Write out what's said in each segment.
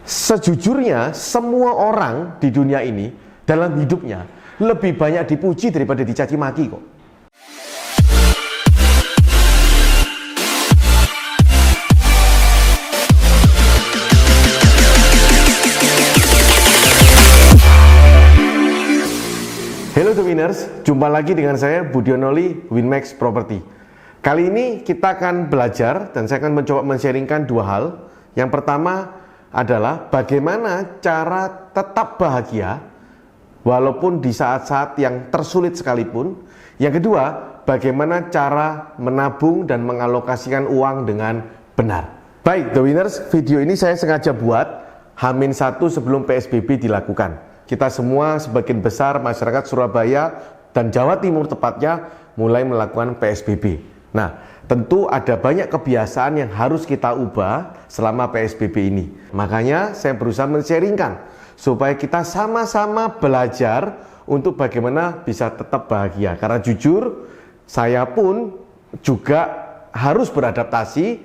Sejujurnya, semua orang di dunia ini dalam hidupnya lebih banyak dipuji daripada dicaci maki kok. Hello The Winners, jumpa lagi dengan saya Budionoli Winmax Property. Kali ini kita akan belajar dan saya akan mencoba men-sharingkan dua hal. Yang pertama adalah bagaimana cara tetap bahagia walaupun di saat-saat yang tersulit sekalipun. Yang kedua, bagaimana cara menabung dan mengalokasikan uang dengan benar. Baik The Winners, video ini saya sengaja buat H-1 sebelum PSBB dilakukan. Kita semua sebagian besar masyarakat Surabaya dan Jawa Timur tepatnya mulai melakukan PSBB. Nah, tentu ada banyak kebiasaan yang harus kita ubah selama PSBB ini. Makanya saya berusaha men-sharingkan supaya kita sama-sama belajar untuk bagaimana bisa tetap bahagia. Karena jujur, saya pun juga harus beradaptasi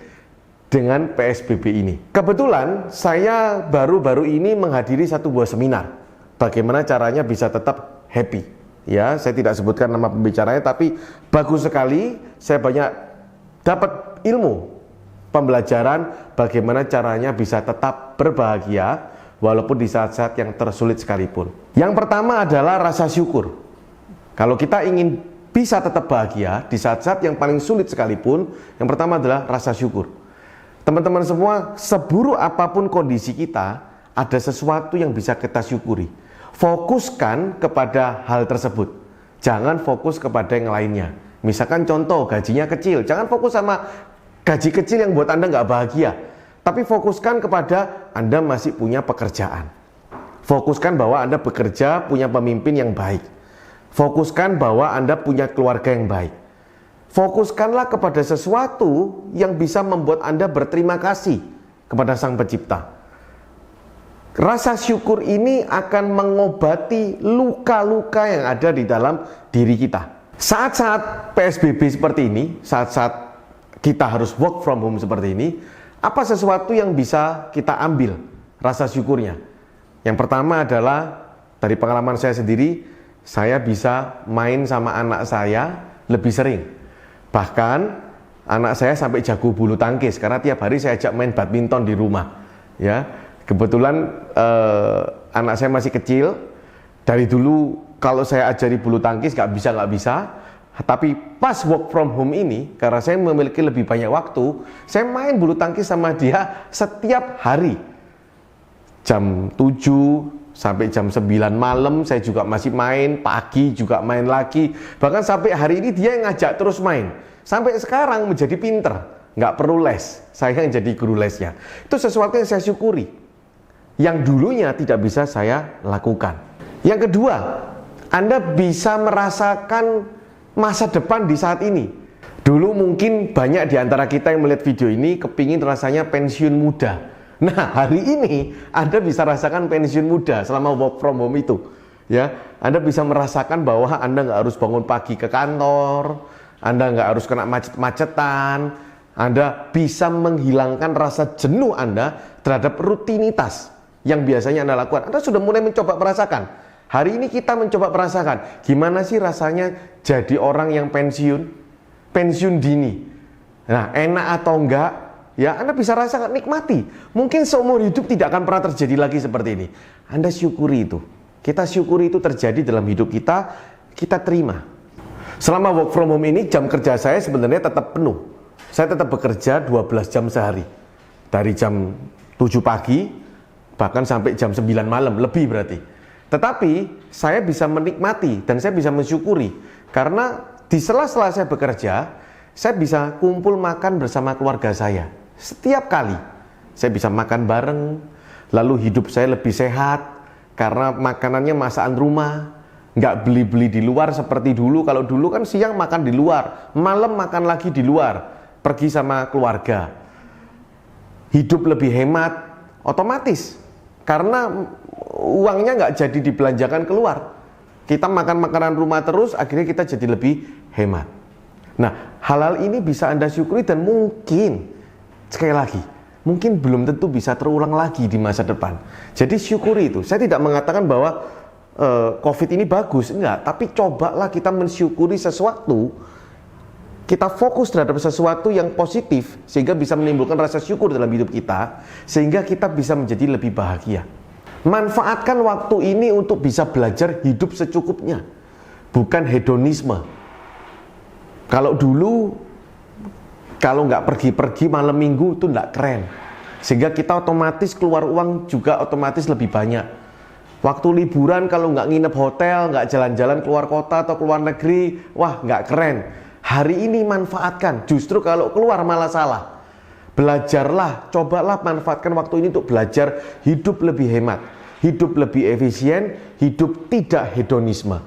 dengan PSBB ini. Kebetulan saya baru-baru ini menghadiri satu buah seminar. Bagaimana caranya bisa tetap happy. Ya, saya tidak sebutkan nama pembicaranya, tapi bagus sekali. Saya banyak dapat ilmu pembelajaran bagaimana caranya bisa tetap berbahagia walaupun di saat-saat yang tersulit sekalipun. Yang pertama adalah rasa syukur. Kalau kita ingin bisa tetap bahagia di saat-saat yang paling sulit sekalipun, yang pertama adalah rasa syukur. Teman-teman semua, seburuk apapun kondisi kita, ada sesuatu yang bisa kita syukuri. Fokuskan kepada hal tersebut. Jangan fokus kepada yang lainnya. Misalkan contoh, gajinya kecil. Jangan fokus sama gaji kecil yang buat Anda nggak bahagia. Tapi fokuskan kepada Anda masih punya pekerjaan. Fokuskan bahwa Anda bekerja, punya pemimpin yang baik. Fokuskan bahwa Anda punya keluarga yang baik. Fokuskanlah kepada sesuatu yang bisa membuat Anda berterima kasih kepada Sang Pencipta. Rasa syukur ini akan mengobati luka-luka yang ada di dalam diri kita. Saat-saat PSBB seperti ini, saat-saat kita harus work from home seperti ini, apa sesuatu yang bisa kita ambil rasa syukurnya? Yang pertama adalah, dari pengalaman saya sendiri, saya bisa main sama anak saya lebih sering. Bahkan anak saya sampai jago bulu tangkis karena tiap hari saya ajak main badminton di rumah. Ya, kebetulan anak saya masih kecil. Dari dulu kalau saya ajari bulu tangkis nggak bisa. Tapi pas work from home ini, karena saya memiliki lebih banyak waktu, saya main bulu tangkis sama dia setiap hari. Jam 7 sampai jam 9 malam saya juga masih main, pagi juga main lagi. Bahkan sampai hari ini dia yang ngajak terus main. Sampai sekarang menjadi pinter, nggak perlu les, saya yang jadi guru lesnya. Itu sesuatu yang saya syukuri, yang dulunya tidak bisa saya lakukan. Yang kedua, Anda bisa merasakan masa depan di saat ini. Dulu mungkin banyak di antara kita yang melihat video ini kepingin rasanya pensiun muda. Nah, hari ini Anda bisa rasakan pensiun muda selama work from home itu. Ya, Anda bisa merasakan bahwa Anda nggak harus bangun pagi ke kantor, Anda nggak harus kena macet-macetan, Anda bisa menghilangkan rasa jenuh Anda terhadap rutinitas yang biasanya Anda lakukan. Anda sudah mulai mencoba merasakan. Hari ini kita mencoba merasakan gimana sih rasanya jadi orang yang pensiun dini. Nah, enak atau enggak? Ya, Anda bisa rasakan, nikmati. Mungkin seumur hidup tidak akan pernah terjadi lagi seperti ini. Anda syukuri itu. Kita syukuri itu terjadi dalam hidup kita, kita terima. Selama work from home ini, jam kerja saya sebenarnya tetap penuh. Saya tetap bekerja 12 jam sehari. Dari jam 7 pagi, bahkan sampai jam 9 malam, lebih berarti. Tetapi, saya bisa menikmati dan saya bisa mensyukuri. Karena di sela-sela saya bekerja, saya bisa kumpul makan bersama keluarga saya. Setiap kali, saya bisa makan bareng, lalu hidup saya lebih sehat, karena makanannya masakan rumah, nggak beli-beli di luar seperti dulu. Kalau dulu kan siang makan di luar, malam makan lagi di luar, pergi sama keluarga. Hidup lebih hemat, otomatis. Karena uangnya nggak jadi dibelanjakan keluar. Kita makan makanan rumah terus, akhirnya kita jadi lebih hemat. Nah, hal-hal ini bisa Anda syukuri dan mungkin, sekali lagi, mungkin belum tentu bisa terulang lagi di masa depan. Jadi syukuri itu. Saya tidak mengatakan bahwa COVID ini bagus, enggak. Tapi cobalah kita mensyukuri sesuatu, kita fokus terhadap sesuatu yang positif, sehingga bisa menimbulkan rasa syukur dalam hidup kita, sehingga kita bisa menjadi lebih bahagia. Manfaatkan waktu ini untuk bisa belajar hidup secukupnya, bukan hedonisme. Kalau dulu, kalau nggak pergi-pergi malam minggu itu nggak keren, sehingga kita otomatis keluar uang juga otomatis lebih banyak. Waktu liburan kalau nggak nginep hotel, nggak jalan-jalan keluar kota atau keluar negeri, wah nggak keren. Hari ini manfaatkan, justru kalau keluar malah salah. Belajarlah, cobalah manfaatkan waktu ini untuk belajar hidup lebih hemat, hidup lebih efisien, hidup tidak hedonisme.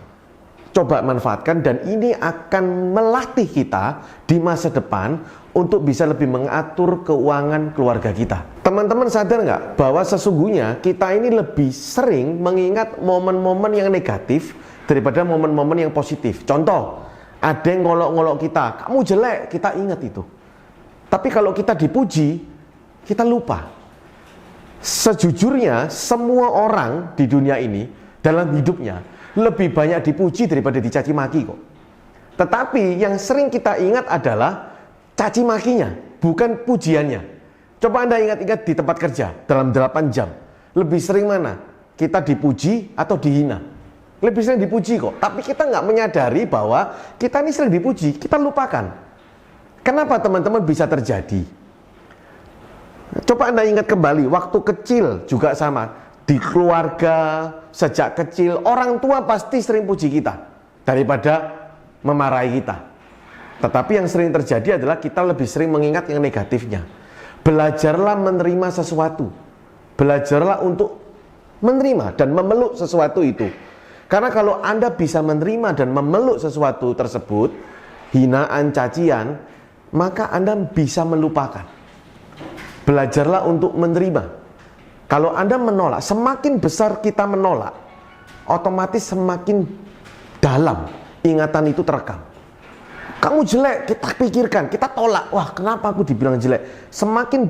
Coba manfaatkan, dan ini akan melatih kita di masa depan untuk bisa lebih mengatur keuangan keluarga kita. Teman-teman sadar nggak bahwa sesungguhnya kita ini lebih sering mengingat momen-momen yang negatif daripada momen-momen yang positif. Contoh, ada yang ngolok-ngolok kita, kamu jelek, kita ingat itu. Tapi kalau kita dipuji, kita lupa. Sejujurnya, semua orang di dunia ini dalam hidupnya lebih banyak dipuji daripada dicaci maki kok. Tetapi yang sering kita ingat adalah caci makinya, bukan pujiannya. Coba Anda ingat-ingat di tempat kerja dalam 8 jam. Lebih sering mana? Kita dipuji atau dihina? Lebih sering dipuji kok. Tapi kita nggak menyadari bahwa kita ini sering dipuji, kita lupakan. Kenapa teman-teman bisa terjadi? Coba Anda ingat kembali, waktu kecil juga sama. Di keluarga, sejak kecil, orang tua pasti sering puji kita daripada memarahi kita. Tetapi yang sering terjadi adalah kita lebih sering mengingat yang negatifnya. Belajarlah menerima sesuatu. Belajarlah untuk menerima dan memeluk sesuatu itu. Karena kalau Anda bisa menerima dan memeluk sesuatu tersebut, hinaan, cacian, maka Anda bisa melupakan. Belajarlah untuk menerima. Kalau Anda menolak, semakin besar kita menolak, otomatis semakin dalam ingatan itu terekam. Kamu jelek, kita pikirkan, kita tolak. Wah, kenapa aku dibilang jelek? Semakin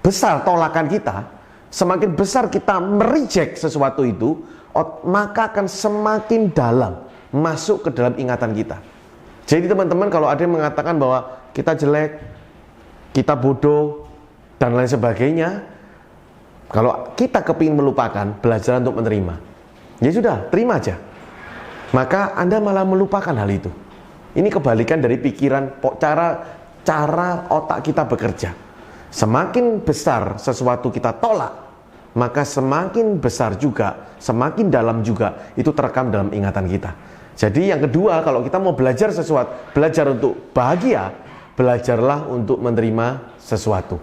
besar tolakan kita, semakin besar kita mereject sesuatu itu, maka akan semakin dalam masuk ke dalam ingatan kita. Jadi teman-teman, kalau ada yang mengatakan bahwa kita jelek, kita bodoh, dan lain sebagainya, kalau kita kepingin melupakan, belajar untuk menerima. Ya sudah, terima aja. Maka Anda malah melupakan hal itu. Ini kebalikan dari pikiran, cara otak kita bekerja. Semakin besar sesuatu kita tolak, maka semakin besar juga, semakin dalam juga, itu terekam dalam ingatan kita. Jadi yang kedua, kalau kita mau belajar sesuatu, belajar untuk bahagia, belajarlah untuk menerima sesuatu.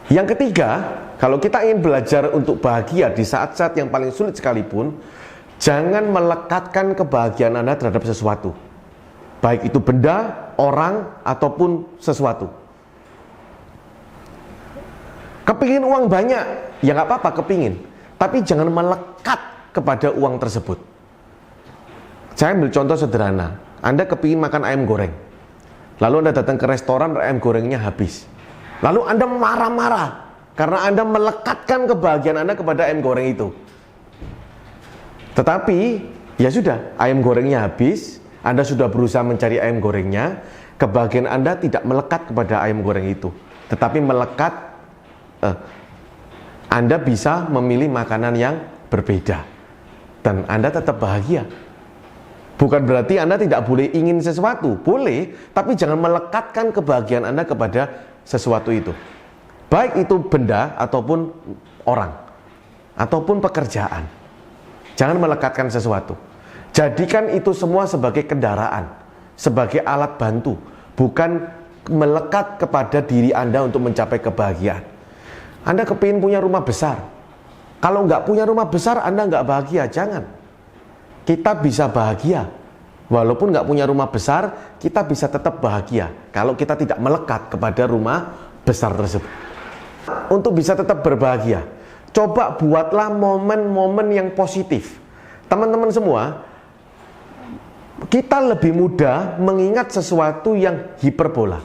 Yang ketiga, kalau kita ingin belajar untuk bahagia di saat-saat yang paling sulit sekalipun, jangan melekatkan kebahagiaan Anda terhadap sesuatu. Baik itu benda, orang, ataupun sesuatu. Kepingin uang banyak, ya nggak apa-apa kepingin. Tapi jangan melekat kepada uang tersebut. Saya ambil contoh sederhana. Anda kepingin makan ayam goreng. Lalu Anda datang ke restoran, ayam gorengnya habis. Lalu Anda marah-marah karena Anda melekatkan kebahagiaan Anda kepada ayam goreng itu. Tetapi, ya sudah, ayam gorengnya habis, Anda sudah berusaha mencari ayam gorengnya, kebahagiaan Anda tidak melekat kepada ayam goreng itu. Tetapi melekat, Anda bisa memilih makanan yang berbeda. Dan Anda tetap bahagia. Bukan berarti Anda tidak boleh ingin sesuatu, boleh, tapi jangan melekatkan kebahagiaan Anda kepada sesuatu itu. Baik itu benda ataupun orang, ataupun pekerjaan. Jangan melekatkan sesuatu. Jadikan itu semua sebagai kendaraan, sebagai alat bantu, bukan melekat kepada diri Anda untuk mencapai kebahagiaan. Anda kepingin punya rumah besar. Kalau nggak punya rumah besar, Anda nggak bahagia, jangan. Kita bisa bahagia, walaupun nggak punya rumah besar, kita bisa tetap bahagia kalau kita tidak melekat kepada rumah besar tersebut. Untuk bisa tetap berbahagia, coba buatlah momen-momen yang positif. Teman-teman semua, kita lebih mudah mengingat sesuatu yang hiperbola,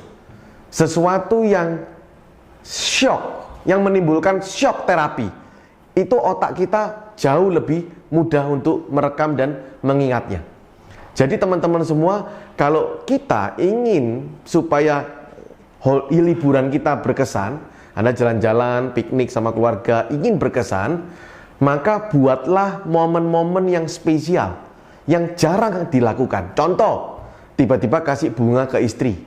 sesuatu yang shock, yang menimbulkan shock terapi, itu otak kita jauh lebih mudah untuk merekam dan mengingatnya. Jadi teman-teman semua, kalau kita ingin supaya liburan kita berkesan, Anda jalan-jalan, piknik sama keluarga, ingin berkesan, maka buatlah momen-momen yang spesial, yang jarang dilakukan. Contoh, tiba-tiba kasih bunga ke istri,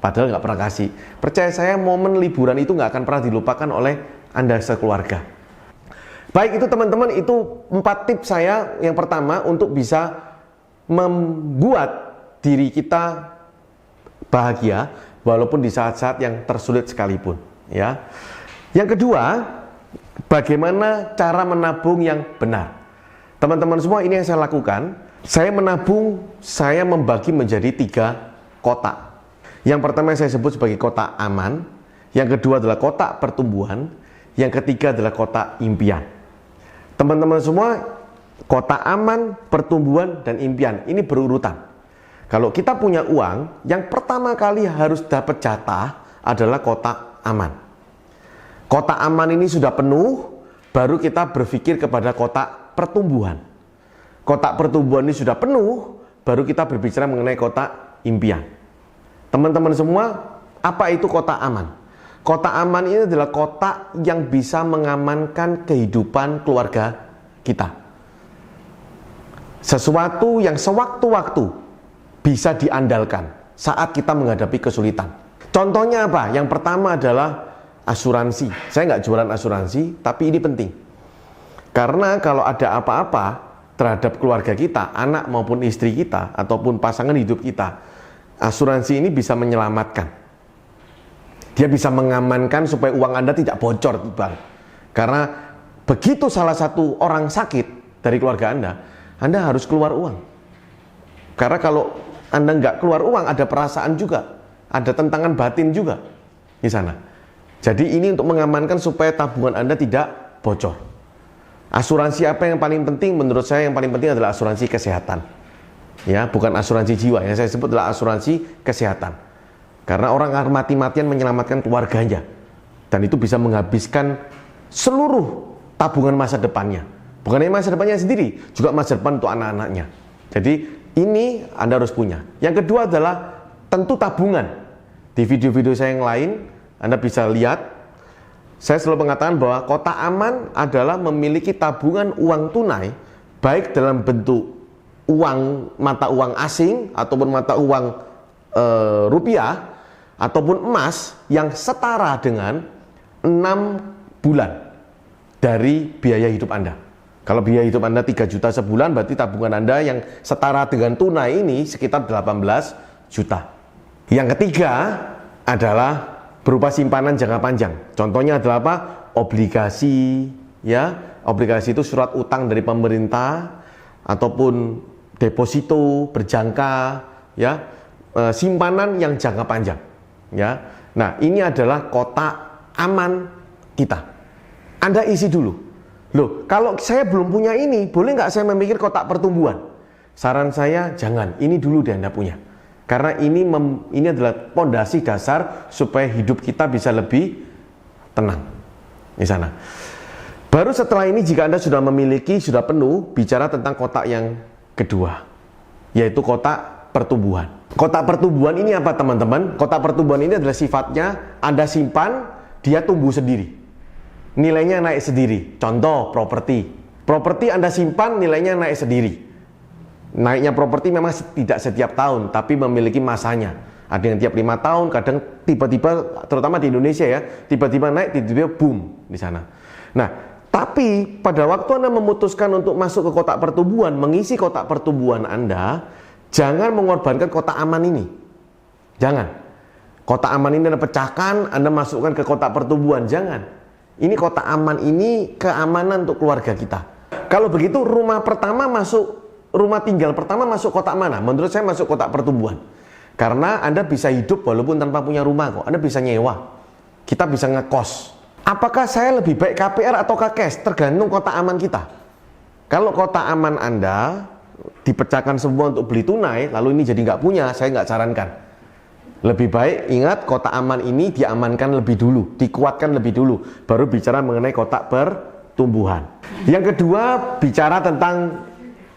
padahal nggak pernah kasih. Percaya saya, momen liburan itu nggak akan pernah dilupakan oleh Anda sekeluarga. Baik, itu teman-teman, itu 4 tips saya. Yang pertama, untuk bisa membuat diri kita bahagia walaupun di saat-saat yang tersulit sekalipun, ya. Yang kedua, bagaimana cara menabung yang benar. Teman-teman semua, ini yang saya lakukan. Saya menabung, saya membagi menjadi 3 kotak. Yang pertama saya sebut sebagai kotak aman, yang kedua adalah kotak pertumbuhan, yang ketiga adalah kotak impian. Teman-teman semua, kotak aman, pertumbuhan, dan impian ini berurutan. Kalau kita punya uang, yang pertama kali harus dapat jatah adalah kotak aman. Kotak aman ini sudah penuh, baru kita berpikir kepada kotak pertumbuhan. Kotak pertumbuhan ini sudah penuh, baru kita berbicara mengenai kotak impian. Teman-teman semua, apa itu kotak aman? Kotak aman ini adalah kotak yang bisa mengamankan kehidupan keluarga kita. Sesuatu yang sewaktu-waktu bisa diandalkan saat kita menghadapi kesulitan. Contohnya apa? Yang pertama adalah asuransi. Saya nggak jualan asuransi, tapi ini penting. Karena kalau ada apa-apa terhadap keluarga kita, anak maupun istri kita, ataupun pasangan hidup kita, asuransi ini bisa menyelamatkan. Dia bisa mengamankan supaya uang Anda tidak bocor di bank. Karena begitu salah satu orang sakit dari keluarga Anda harus keluar uang. Karena kalau Anda nggak keluar uang, ada perasaan juga, ada tentangan batin juga di sana. Jadi ini untuk mengamankan supaya tabungan Anda tidak bocor. Asuransi apa yang paling penting? Menurut saya yang paling penting adalah asuransi kesehatan. Ya, bukan asuransi jiwa. Yang saya sebut adalah asuransi kesehatan. Karena orang akan mati-matian menyelamatkan keluarganya. Dan itu bisa menghabiskan seluruh tabungan masa depannya. Bukan hanya masa depannya sendiri, juga masa depan untuk anak-anaknya. Jadi ini Anda harus punya. Yang kedua adalah tentu tabungan. Di video-video saya yang lain, Anda bisa lihat, saya selalu mengatakan bahwa kotak aman adalah memiliki tabungan uang tunai, baik dalam bentuk uang, mata uang asing, ataupun mata uang rupiah, ataupun emas yang setara dengan 6 bulan dari biaya hidup Anda. Kalau biaya hidup Anda 3 juta sebulan, berarti tabungan Anda yang setara dengan tunai ini sekitar 18 juta. Yang ketiga adalah berupa simpanan jangka panjang. Contohnya adalah apa? Obligasi, ya. Obligasi itu surat utang dari pemerintah ataupun deposito berjangka, ya. Simpanan yang jangka panjang. Ya, nah ini adalah kotak aman kita. Anda isi dulu. Loh, kalau saya belum punya ini, boleh nggak saya memikir kotak pertumbuhan? Saran saya jangan. Ini dulu deh Anda punya. Karena ini adalah pondasi dasar supaya hidup kita bisa lebih tenang di sana. Baru setelah ini jika Anda sudah memiliki, sudah penuh, bicara tentang kotak yang kedua, yaitu kotak pertumbuhan. Kotak pertumbuhan ini apa teman-teman? Kotak pertumbuhan ini adalah sifatnya Anda simpan, dia tumbuh sendiri. Nilainya naik sendiri. Contoh, properti. Properti Anda simpan, nilainya naik sendiri. Naiknya properti memang tidak setiap tahun, tapi memiliki masanya. Ada yang tiap 5 tahun, kadang tiba-tiba, terutama di Indonesia ya, tiba-tiba naik, tiba-tiba boom di sana. Nah, tapi pada waktu Anda memutuskan untuk masuk ke kotak pertumbuhan, mengisi kotak pertumbuhan Anda, jangan mengorbankan kotak aman ini. Jangan. Kotak aman ini Anda pecahkan, Anda masukkan ke kotak pertumbuhan. Jangan. Ini kotak aman ini keamanan untuk keluarga kita. Kalau begitu rumah tinggal pertama masuk kotak mana? Menurut saya masuk kotak pertumbuhan. Karena Anda bisa hidup walaupun tanpa punya rumah kok. Anda bisa nyewa. Kita bisa ngekos. Apakah saya lebih baik KPR atau cash? Tergantung kotak aman kita. Kalau kotak aman Anda dipecahkan semua untuk beli tunai, lalu ini jadi nggak punya, saya nggak sarankan. Lebih baik ingat kotak aman ini diamankan lebih dulu, dikuatkan lebih dulu, baru bicara mengenai kotak pertumbuhan. Yang kedua, bicara tentang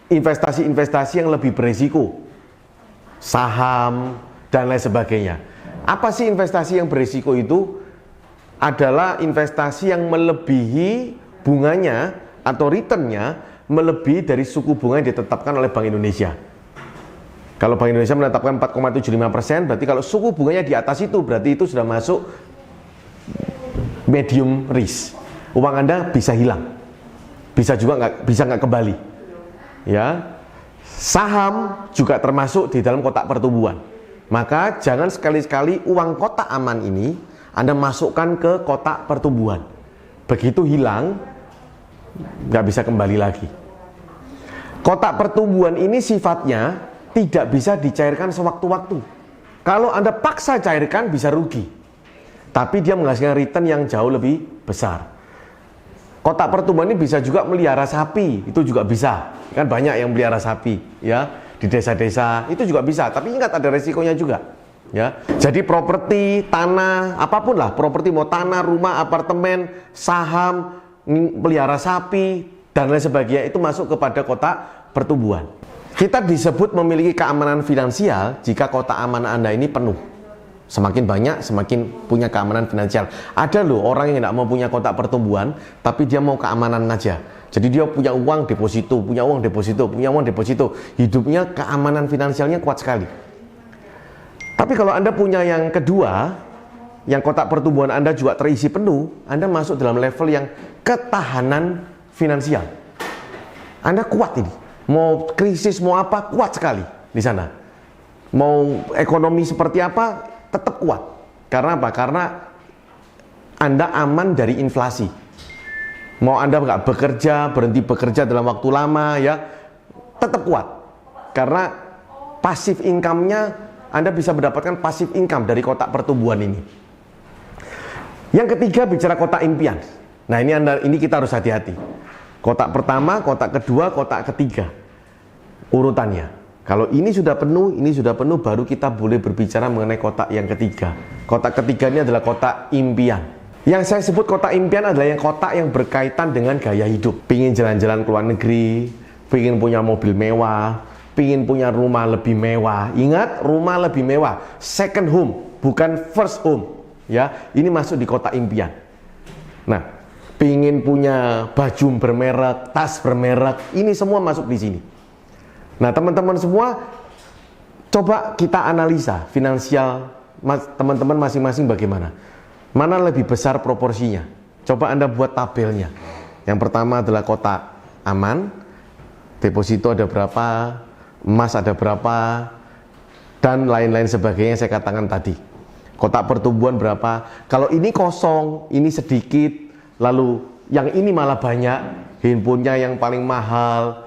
investasi-investasi yang lebih berisiko, saham dan lain sebagainya. Apa sih investasi yang berisiko itu? Adalah investasi yang melebihi bunganya atau returnnya melebihi dari suku bunga yang ditetapkan oleh Bank Indonesia. Kalau Bank Indonesia menetapkan 4,75%, berarti kalau suku bunganya di atas itu, berarti itu sudah masuk medium risk. Uang Anda bisa hilang, bisa juga nggak kembali. Ya, saham juga termasuk di dalam kotak pertumbuhan. Maka jangan sekali-sekali uang kotak aman ini Anda masukkan ke kotak pertumbuhan. Begitu hilang, nggak bisa kembali lagi. Kotak pertumbuhan ini sifatnya tidak bisa dicairkan sewaktu-waktu. Kalau Anda paksa cairkan bisa rugi, tapi dia menghasilkan return yang jauh lebih besar. Kotak pertumbuhan ini bisa juga melihara sapi, itu juga bisa. Kan banyak yang melihara sapi, ya, di desa-desa itu juga bisa. Tapi ingat ada resikonya juga, ya. Jadi properti, tanah, apapun lah, properti mau tanah, rumah, apartemen, saham, melihara sapi dan lain sebagainya itu masuk kepada kotak pertumbuhan. Kita disebut memiliki keamanan finansial jika kotak aman Anda ini penuh. Semakin banyak, semakin punya keamanan finansial. Ada loh orang yang tidak mau punya kotak pertumbuhan, tapi dia mau keamanan aja. Jadi dia punya uang deposito, punya uang deposito, punya uang deposito. Hidupnya keamanan finansialnya kuat sekali. Tapi kalau Anda punya yang kedua, yang kotak pertumbuhan Anda juga terisi penuh, Anda masuk dalam level yang ketahanan finansial. Anda kuat ini. Mau krisis, mau apa, kuat sekali di sana. Mau ekonomi seperti apa, tetap kuat. Karena apa? Karena Anda aman dari inflasi. Mau Anda nggak bekerja, berhenti bekerja dalam waktu lama, ya, tetap kuat. Karena pasif income-nya, Anda bisa mendapatkan pasif income dari kotak pertumbuhan ini. Yang ketiga, bicara kotak impian. Nah, ini kita harus hati-hati. Kotak pertama, kotak kedua, kotak ketiga. Urutannya. Kalau ini sudah penuh, baru kita boleh berbicara mengenai kotak yang ketiga. Kotak ketiga ini adalah kotak impian. Yang saya sebut kotak impian adalah yang kotak yang berkaitan dengan gaya hidup. Pingin jalan-jalan ke luar negeri, pingin punya mobil mewah, pingin punya rumah lebih mewah. Ingat, rumah lebih mewah. Second home, bukan first home. Ya, ini masuk di kotak impian. Nah, pingin punya baju bermerek, tas bermerek, ini semua masuk di sini. Nah, teman-teman semua, coba kita analisa finansial teman-teman masing-masing bagaimana. Mana lebih besar proporsinya? Coba Anda buat tabelnya. Yang pertama adalah kotak aman, deposito ada berapa, emas ada berapa, dan lain-lain sebagainya yang saya katakan tadi. Kotak pertumbuhan berapa? Kalau ini kosong, ini sedikit, lalu yang ini malah banyak, handphonenya yang paling mahal,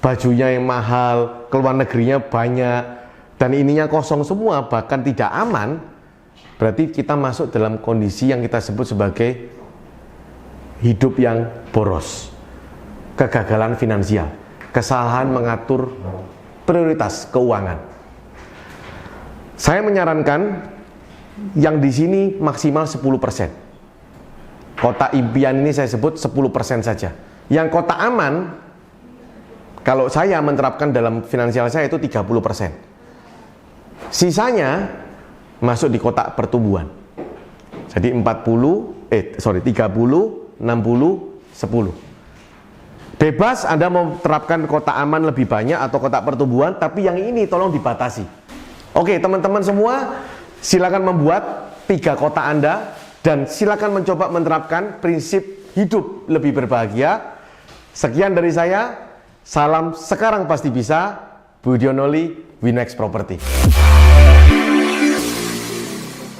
bajunya yang mahal, keluar negerinya banyak, dan ininya kosong semua, bahkan tidak aman, berarti kita masuk dalam kondisi yang kita sebut sebagai hidup yang boros, kegagalan finansial, kesalahan mengatur prioritas keuangan. Saya menyarankan yang di sini maksimal 10%. Kotak impian ini saya sebut 10% saja. Yang kotak aman, kalau saya menerapkan dalam finansial saya itu 30%. Sisanya masuk di kotak pertumbuhan. Jadi 30, 60, 10. Bebas Anda mau terapkan kotak aman lebih banyak atau kotak pertumbuhan, tapi yang ini tolong dibatasi. Oke, teman-teman semua, silakan membuat 3 kotak Anda dan silakan mencoba menerapkan prinsip hidup lebih berbahagia. Sekian dari saya. Salam sekarang pasti bisa. Budionoli, Winmax Property.